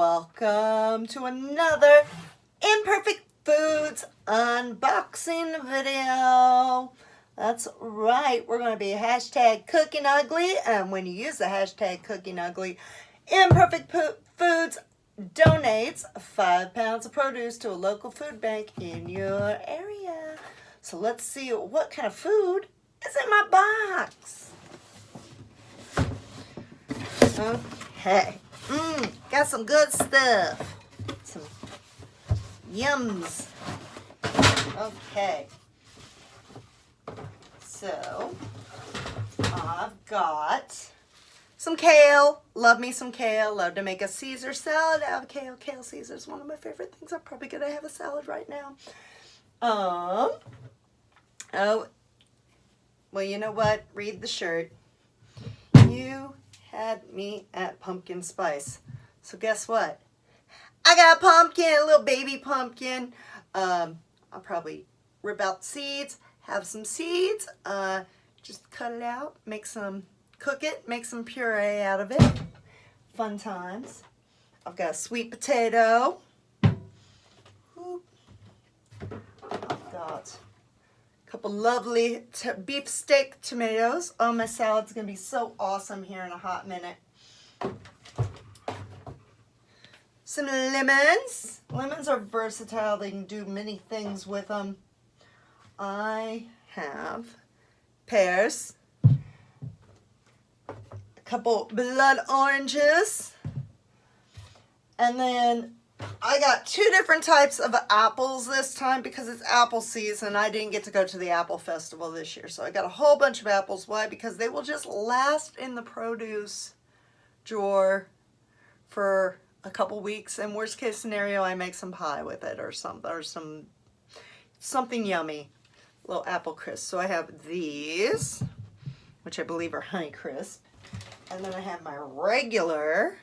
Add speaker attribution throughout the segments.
Speaker 1: Welcome to another Imperfect Foods unboxing video. That's right, we're going to be hashtag cooking ugly, and when you use the hashtag cooking ugly, Imperfect Foods donates 5 pounds of produce to a local food bank in your area. So let's see what kind of food is in my box. Okay. Got some good stuff. Some yums. Okay. So, I've got some kale. Love me some kale. Love to make a Caesar salad out of kale. Kale Caesar is one of my favorite things. I'm probably going to have a salad right now. Oh, well, you know what? Read the shirt. You had me at pumpkin spice. So guess what? I got a pumpkin, a little baby pumpkin. I'll probably rip out the seeds, have some seeds, just cut it out, cook it, make some puree out of it. Fun times. I've got a sweet potato. I've got a couple lovely beef steak tomatoes. Oh, my salad's going to be so awesome here in a hot minute. Some lemons. Lemons are versatile. They can do many things with them. I have pears. A couple blood oranges. And then I got 2 different types of apples this time because it's apple season. I didn't get to go to the apple festival this year. So I got a whole bunch of apples. Why? Because they will just last in the produce drawer for a couple weeks, and worst case scenario, I make some pie with it or something yummy, little apple crisp. So I have these, which I believe are Honey Crisp, and then I have my regular.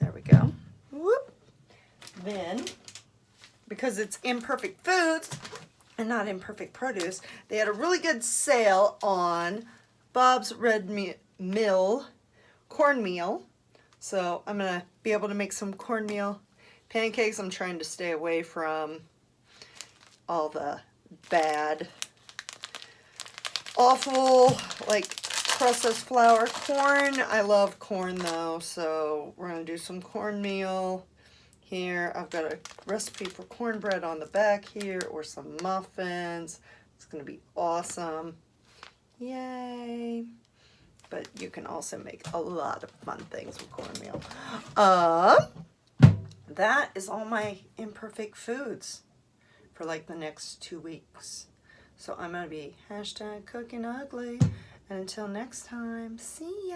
Speaker 1: There we go. Whoop. Then, because it's Imperfect Foods and not Imperfect Produce, they had a really good sale on Bob's Red Mill cornmeal. So I'm going to be able to make some cornmeal pancakes. I'm trying to stay away from all the bad, awful, like processed flour. Corn, I love corn though, so we're going to do some cornmeal here. I've got a recipe for cornbread on the back here, or some muffins. It's going to be awesome. Yay! But you can also make a lot of fun things with cornmeal. That is all my Imperfect Foods for like the next 2 weeks. So I'm going to be hashtag cooking ugly. And until next time, see ya.